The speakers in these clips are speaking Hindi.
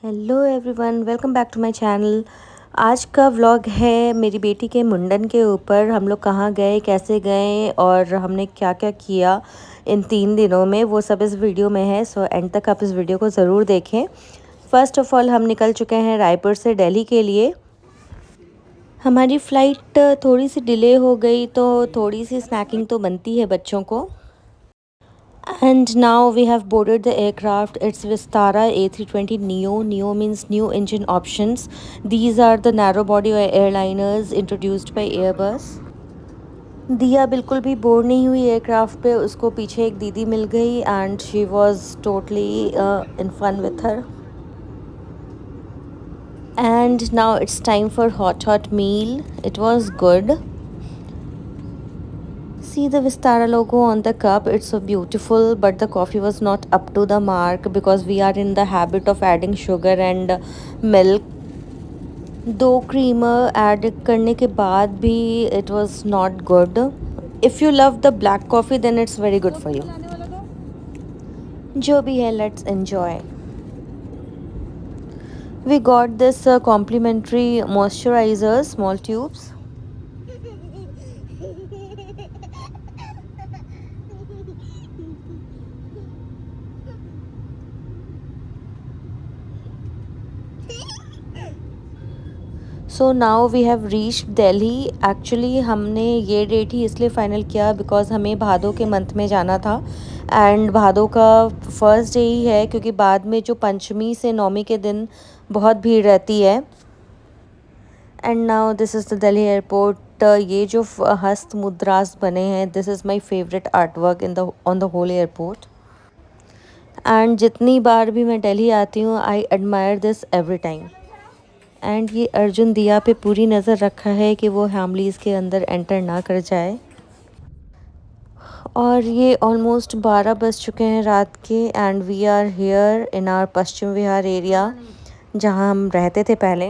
Hello everyone, welcome back to my channel. आज का व्लॉग है मेरी बेटी के मुंडन के ऊपर। हम लोग कहाँ गए, कैसे गए और हमने क्या क्या किया इन 3 दिनों में, वो सब इस वीडियो में है। सो एंड तक आप इस वीडियो को ज़रूर देखें। फ़र्स्ट ऑफ़ ऑल हम निकल चुके हैं रायपुर से दिल्ली के लिए। हमारी फ़्लाइट थोड़ी सी डिले हो गई तो थोड़ी सी स्नैकिंग तो बनती है बच्चों को। And now we have boarded the aircraft. It's Vistara A320 Neo. Neo means new engine options. These are the narrow body airliners introduced by Airbus. दिया बिल्कुल भी बोर नहीं हुई एयरक्राफ्ट पे। उसको पीछे एक दीदी मिल गई and she was totally in fun with her. And now it's time for hot meal. It was good. See the Vistara logo on the cup, it's so beautiful, but the coffee was not up to the mark because we are in the habit of adding sugar and milk. 2 creamer add करने के बाद भी it was not good. If you love the black coffee then it's very good for you. जो भी है, let's enjoy. We got this complimentary moisturizer, small tubes. So now we have reached Delhi. Actually हमने ये डेट ही इसलिए फ़ाइनल किया बिकॉज़ हमें भादों के मंथ में जाना था एंड भादों का फर्स्ट डे ही है, क्योंकि बाद में जो पंचमी से नौमी के दिन बहुत भीड़ रहती है। And now this is the Delhi airport. ये जो हस्त मुद्रास बने हैं, this is my favourite art work in the on the whole airport. एंड जितनी बार भी मैं दिल्ली आती हूँ, I admire this every time. And ये अर्जुन दिया पे पूरी नज़र रखा है कि वो हैमलीज़ के अंदर एंटर ना कर जाए। और ये ऑलमोस्ट 12 बज चुके हैं रात के and we are here in our Paschim Vihar area जहाँ हम रहते थे पहले।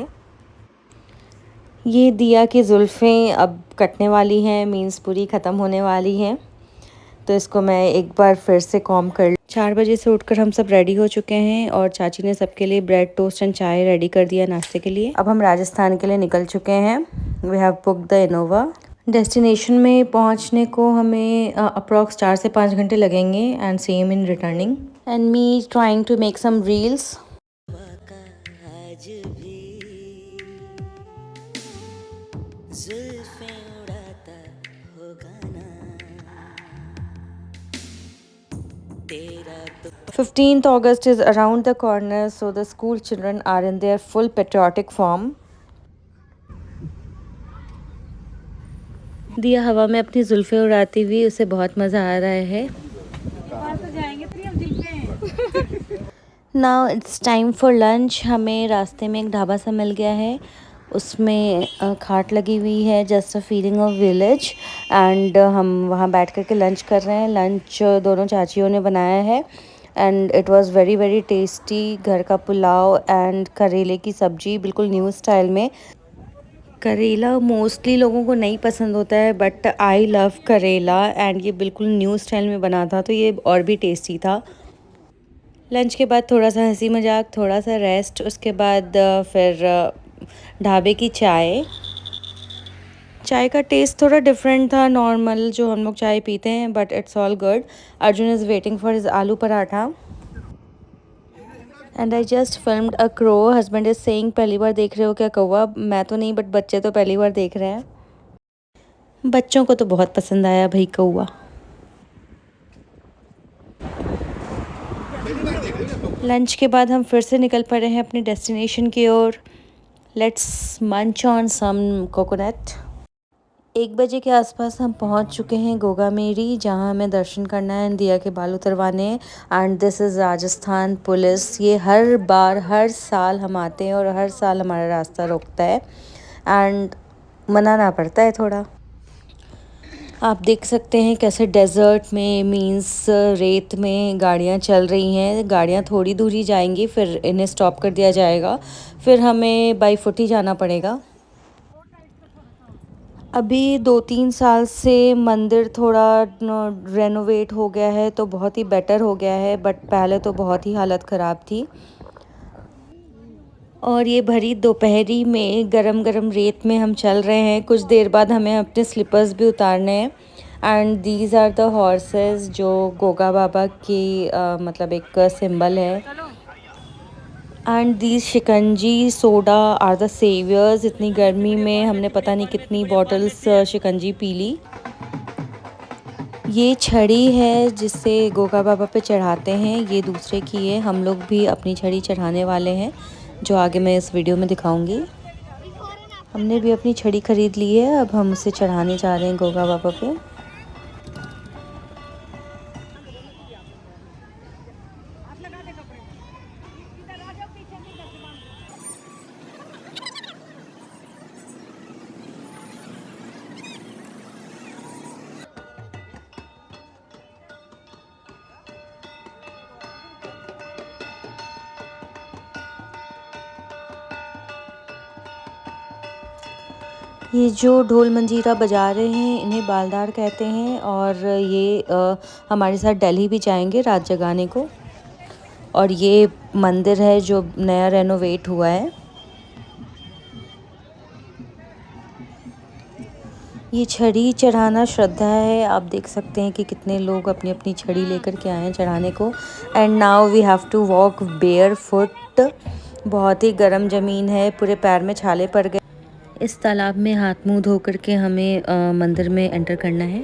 ये दिया की जुल्फ़ें अब कटने वाली हैं, मीन्स पूरी ख़त्म होने वाली हैं, तो इसको मैं एक बार फिर से कॉम कर। 4 बजे से उठकर हम सब रेडी हो चुके हैं और चाची ने सबके लिए ब्रेड टोस्ट एंड चाय रेडी कर दिया नाश्ते के लिए। अब हम राजस्थान के लिए निकल चुके हैं। We have book the Innova. Destination में पहुंचने को हमें अप्रॉक्स 4 से 5 घंटे लगेंगे and same in returning. And me trying to make some reels. Fifteenth August is around the corner, so the school children are in their full patriotic form. दिया हवा में अपनी जुल्फें उड़ाती हुई, उसे बहुत मज़ा आ रहा है। Now it's time for lunch. हमें रास्ते में एक ढाबा सा मिल गया है, उसमें खाट लगी हुई है, just a feeling of village. And हम वहाँ बैठ कर के लंच कर रहे हैं। लंच दोनों चाचियों ने बनाया है and it was very very tasty. घर का पुलाव एंड करेले की सब्ज़ी, बिल्कुल न्यू स्टाइल में। करेला मोस्टली लोगों को नहीं पसंद होता है, बट आई लव करेला एंड ये बिल्कुल न्यू स्टाइल में बना था, तो ये और भी टेस्टी था। लंच के बाद थोड़ा सा हंसी मजाक, थोड़ा सा रेस्ट, उसके बाद फिर ढाबे की चाय। चाय का टेस्ट थोड़ा डिफरेंट था नॉर्मल जो हम लोग चाय पीते हैं, but it's all good. Arjun is waiting for his aloo paratha and I just filmed a crow. Husband is saying पहली बार देख रहे हो क्या कौवा? मैं तो नहीं, बट बच्चे तो पहली बार देख रहे हैं। बच्चों को तो बहुत पसंद आया भाई कौवा। लंच के बाद हम फिर से निकल पड़े हैं अपनी डेस्टिनेशन की ओर। लेट्स मंच ऑन सम कोकोनट। 1 बजे के आसपास हम पहुंच चुके हैं गोगा मेरी, जहां हमें दर्शन करना है, दिया के बाल उतरवाने। And this is Rajasthan police. ये हर बार हर साल हम आते हैं और हर साल हमारा रास्ता रोकता है एंड मनाना पड़ता है थोड़ा। आप देख सकते हैं कैसे डेज़र्ट में, मीन्स रेत में गाड़ियाँ चल रही हैं। गाड़ियाँ थोड़ी दूर ही जाएंगी, फिर इन्हें स्टॉप कर दिया जाएगा, फिर हमें बाई फुट ही जाना पड़ेगा। अभी 2-3 साल से मंदिर थोड़ा रेनोवेट हो गया है, तो बहुत ही बेटर हो गया है, बट पहले तो बहुत ही हालत ख़राब थी। और ये भरी दोपहरी में गरम गरम रेत में हम चल रहे हैं। कुछ देर बाद हमें अपने स्लीपर्स भी उतारने हैं। And these are the horses जो गोगा बाबा की मतलब एक सिंबल है। And these shikanji soda are the saviours. इतनी गर्मी में हमने पता नहीं कितनी बॉटल्स शिकंजी पी ली। ये छड़ी है जिससे गोगा बाबा पे चढ़ाते हैं, ये दूसरे की है। हम लोग भी अपनी छड़ी चढ़ाने वाले हैं जो आगे मैं इस वीडियो में दिखाऊंगी। हमने भी अपनी छड़ी खरीद ली है, अब हम उसे चढ़ाने जा रहे हैं गोगा बाबा पे। ये जो ढोल मंजीरा बजा रहे हैं इन्हें बालदार कहते हैं। और ये हमारे साथ दिल्ली भी जाएंगे रात जगाने को। और ये मंदिर है जो नया रेनोवेट हुआ है। ये छड़ी चढ़ाना श्रद्धा है। आप देख सकते हैं कि कितने लोग अपनी अपनी छड़ी लेकर के आए हैं चढ़ाने को। And now we have to walk bare foot. बहुत ही गर्म ज़मीन है, पूरे पैर में छाले पड़ गए। इस तालाब में हाथ मुंह धो करके हमें मंदिर में एंटर करना है।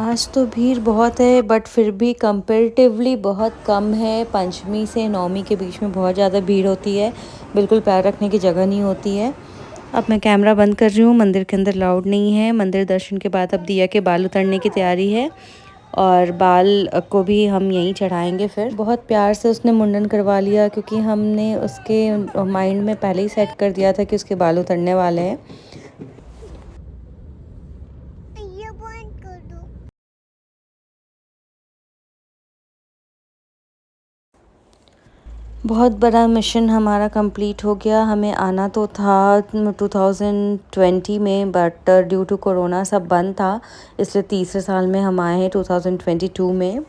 आज तो भीड़ बहुत है बट फिर भी कंपैरेटिवली बहुत कम है। पंचमी से नवमी के बीच में बहुत ज़्यादा भीड़ होती है, बिल्कुल पैर रखने की जगह नहीं होती है। अब मैं कैमरा बंद कर रही हूँ, मंदिर के अंदर लाउड नहीं है। मंदिर दर्शन के बाद अब दिया के बाल उतरने की तैयारी है और बाल को भी हम यहीं चढ़ाएंगे। फिर बहुत प्यार से उसने मुंडन करवा लिया क्योंकि हमने उसके माइंड में पहले ही सेट कर दिया था कि उसके बाल उतरने वाले हैं। बहुत बड़ा मिशन हमारा कंप्लीट हो गया। हमें आना तो था 2020 में बट ड्यू टू कोरोना सब बंद था, इसलिए तीसरे साल में हम आए हैं 2022 में।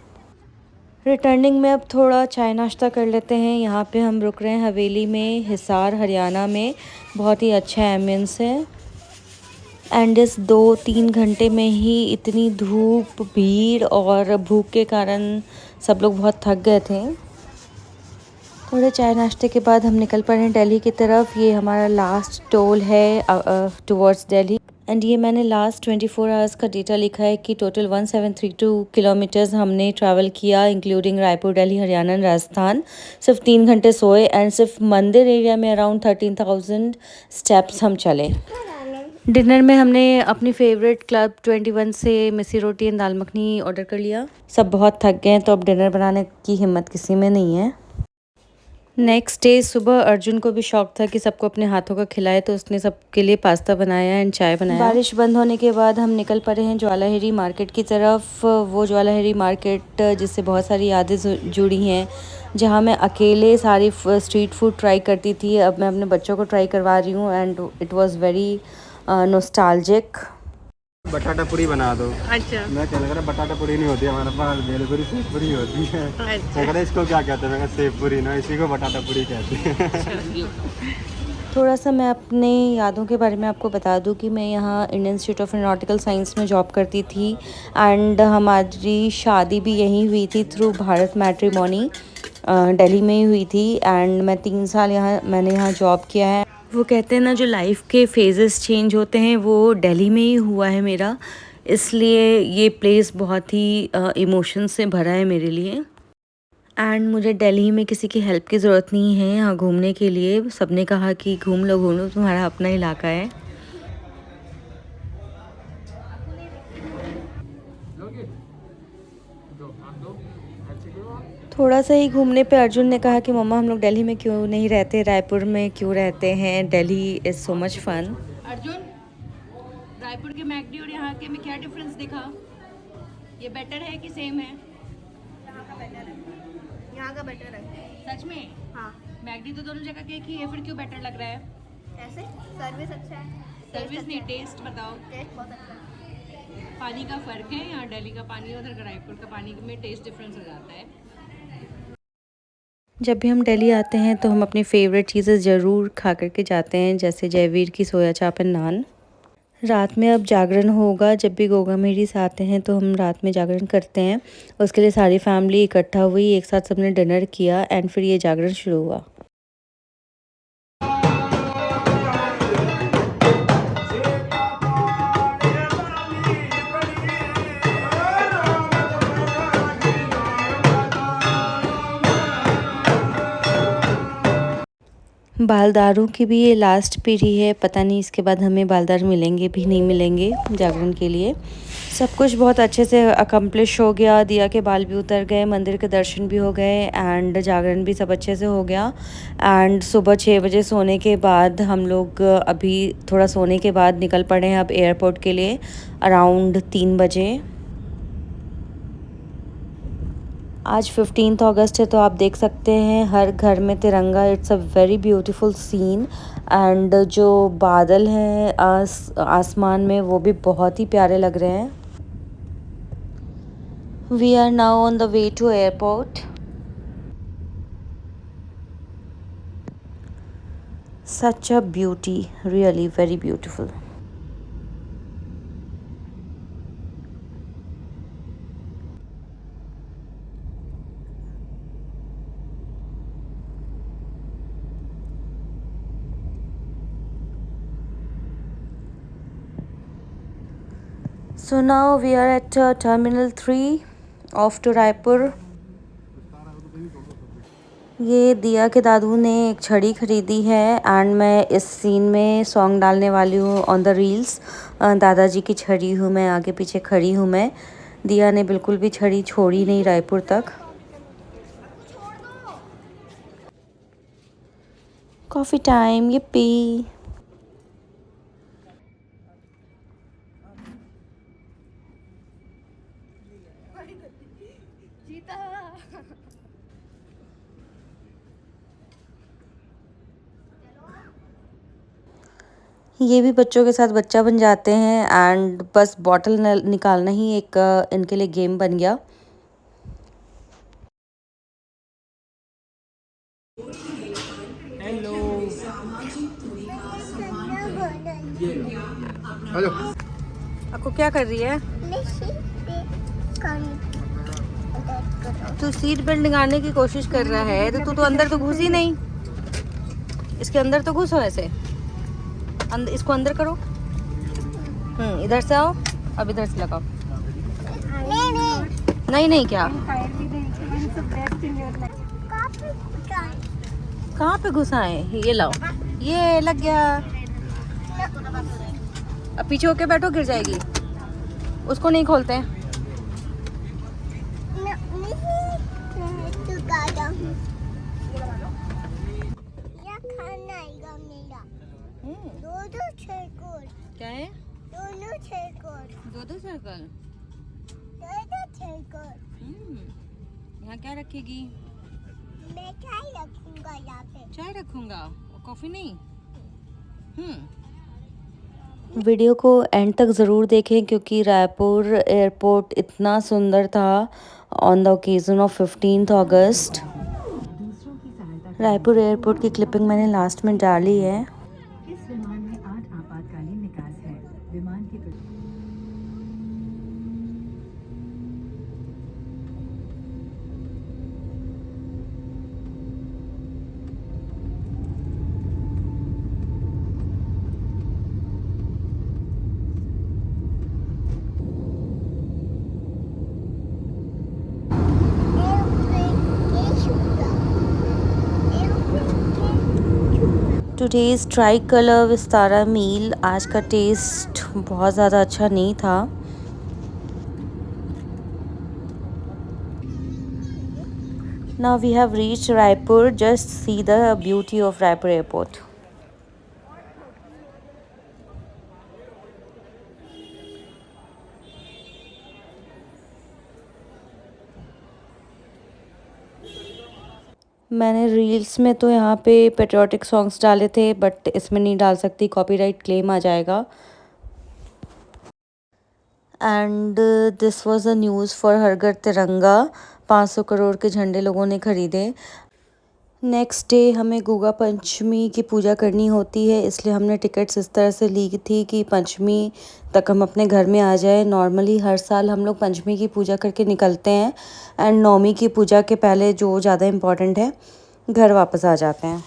रिटर्निंग में अब थोड़ा चाय नाश्ता कर लेते हैं। यहाँ पे हम रुक रहे हैं हवेली में, हिसार हरियाणा में। बहुत ही अच्छा एम्बियंस है। एंड इस 2-3 घंटे में ही इतनी धूप, भीड़ और भूख के कारण सब लोग बहुत थक गए थे। थोड़े चाय नाश्ते के बाद हम निकल पड़े हैं दिल्ली की तरफ। ये हमारा लास्ट टोल है टुवर्ड्स दिल्ली। एंड ये मैंने लास्ट 24 आवर्स का डेटा लिखा है कि टोटल 1732 किलोमीटर्स हमने ट्रैवल किया, इंक्लूडिंग रायपुर, दिल्ली, हरियाणा, राजस्थान। सिर्फ 3 घंटे सोए एंड सिर्फ मंदिर एरिया में अराउंड 13,000 स्टेप्स हम चले। डिनर में हमने अपनी फेवरेट क्लब 21 से मिस्सी रोटी एंड दाल मखनी ऑर्डर कर लिया। सब बहुत थक गए हैं तो अब डिनर बनाने की हिम्मत किसी में नहीं है। नेक्स्ट डे सुबह अर्जुन को भी शौक था कि सबको अपने हाथों का खिलाए, तो उसने सबके लिए पास्ता बनाया एंड चाय बनाया। बारिश बंद होने के बाद हम निकल पड़े हैं ज्वालाहेरी मार्केट की तरफ। वो ज्वालाहेरी मार्केट जिससे बहुत सारी यादें जुड़ी हैं, जहाँ मैं अकेले सारी स्ट्रीट फूड ट्राई करती थी, अब मैं अपने बच्चों को ट्राई करवा रही हूँ and it was very nostalgic. बटाटा पूरी बना दो। अच्छा। मैं क्या लग रहा बटाटा पूरी नहीं होती हमारे पास, भेलपुरी सेव पूरी होती है। अच्छा। मैं कह रहा इसको क्या कहते हैं, मैं कहा सेव पूरी ना, इसी को बटाटा पूरी कहते हैं। थोड़ा सा मैं अपने यादों के बारे में आपको बता दूं कि मैं यहाँ Indian institute of aeronautical science में जॉब करती थी एंड हमारी शादी भी यहीं हुई थी थ्रू भारत मैट्रिमोनी। दिल्ली में ही हुई थी एंड मैं 3 साल मैंने यहाँ जॉब किया है। वो कहते हैं ना, जो लाइफ के फेजेस चेंज होते हैं वो दिल्ली में ही हुआ है मेरा, इसलिए ये प्लेस बहुत ही इमोशन से भरा है मेरे लिए। एंड मुझे दिल्ली में किसी की हेल्प की ज़रूरत नहीं है यहाँ घूमने के लिए। सबने कहा कि घूम लो तुम्हारा अपना इलाका है। थोड़ा सा ही घूमने पे अर्जुन ने कहा कि मम्मा हम लोग दिल्ली में क्यों नहीं रहते, रायपुर में क्यों रहते हैं, Delhi is so much fun. Arjun, Raipur के मैकडी और यहाँ के में क्या डिफरेंस दिखा? ये बेटर है कि सेम है? यहाँ का बेटर है। यहाँ का बेटर है। सच में? हाँ। मैकडी तो दोनों जगह केक ही है, फिर क्यों बेटर लग रहा है? ऐसे सर्विस अच्छा है। सर्विस नहीं, टेस्ट बताओ। टेस्ट बहुत अच्छा है। पानी का फ़र्क है, यहाँ दिल्ली का पानी उधर का रायपुर का पानी में टेस्ट डिफरेंस हो जाता है। जब भी हम दिल्ली आते हैं तो हम अपनी फ़ेवरेट चीज़ें ज़रूर खा कर के जाते हैं, जैसे जयवीर की सोया चाप एंड नान। रात में अब जागरण होगा। जब भी गोगा मेरीस आते हैं तो हम रात में जागरण करते हैं। उसके लिए सारी फैमिली इकट्ठा हुई, एक साथ सबने डिनर किया एंड फिर ये जागरण शुरू हुआ। बालदारों की भी ये लास्ट पीढ़ी है, पता नहीं इसके बाद हमें बालदार मिलेंगे भी नहीं मिलेंगे जागरण के लिए। सब कुछ बहुत अच्छे से अकम्प्लिश हो गया, दिया के बाल भी उतर गए, मंदिर के दर्शन भी हो गए एंड जागरण भी सब अच्छे से हो गया। एंड सुबह 6 बजे सोने के बाद हम लोग अभी थोड़ा सोने के बाद निकल पड़े हैं अब एयरपोर्ट के लिए अराउंड 3 बजे। आज 15 अगस्त है तो आप देख सकते हैं हर घर में तिरंगा। It's a very beautiful scene and जो बादल हैं आसमान में वो भी बहुत ही प्यारे लग रहे हैं। We are now on the way to airport. Such a beauty, really very beautiful. So now we are at Terminal 3 off to Raipur. ये दिया के दादू ने एक छड़ी खरीदी है एंड मैं इस सीन में सॉन्ग डालने वाली हूँ ऑन द रील्स। दादाजी की छड़ी हूँ मैं, आगे पीछे खड़ी हूँ मैं। दिया ने बिल्कुल भी छड़ी छोड़ी नहीं रायपुर तक। Coffee time, yippee। ये भी बच्चों के साथ बच्चा बन जाते हैं एंड बस बॉटल निकालना ही एक इनके लिए गेम बन गया। हेलो। आपको क्या कर रही है? तू सीट बेल्ट निकालने की कोशिश कर रहा है तो तू तो अंदर तो घुस ही नहीं। इसके अंदर तो घुसो ऐसे, इसको अंदर करो। इधर से आओ, अब इधर से लगाओ। नहीं नहीं क्या, कहाँ पे घुसाए? ये लाओ, ये लग गया। अब पीछे होके बैठो, गिर जाएगी। उसको नहीं खोलते हैं। क्या है? दो सर्कल। यहाँ क्या रखेगी? मैं चाय रखूंगा यहाँ पे। चाय रखूंगा, कॉफी नहीं। वीडियो को एंड तक ज़रूर देखें क्योंकि रायपुर एयरपोर्ट इतना सुंदर था on the occasion of 15 August. Raipur airport की क्लिपिंग मैंने लास्ट में डाली है। इस विमान में 8 आपातकालीन निकास है। विमान की टुडेज़ ट्राई कलर विस्तारा मील, आज का टेस्ट बहुत ज़्यादा अच्छा नहीं था। Now we have reached Raipur. Just see the beauty of Raipur airport. मैंने रील्स में तो यहाँ पे पेट्रियोटिक सॉन्ग्स डाले थे बट इसमें नहीं डाल सकती, कॉपीराइट क्लेम आ जाएगा। And this was a news for her घर तिरंगा। 500 करोड़ के झंडे लोगों ने खरीदे। नेक्स्ट डे हमें गुगा पंचमी की पूजा करनी होती है, इसलिए हमने टिकट्स इस तरह से ली थी कि पंचमी तक हम अपने घर में आ जाए। नॉर्मली हर साल हम लोग पंचमी की पूजा करके निकलते हैं एंड नौमी की पूजा के पहले, जो ज़्यादा इम्पॉर्टेंट है, घर वापस आ जाते हैं।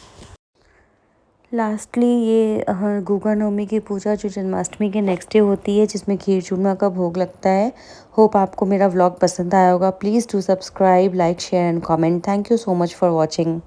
लास्टली ये गुगा नवमी की पूजा जो जन्माष्टमी के नेक्स्ट डे होती है, जिसमें खीर चूरमा का भोग लगता है। होप आपको मेरा व्लॉग पसंद आया होगा। Please do subscribe, like, share and comment. Thank you so much for watching.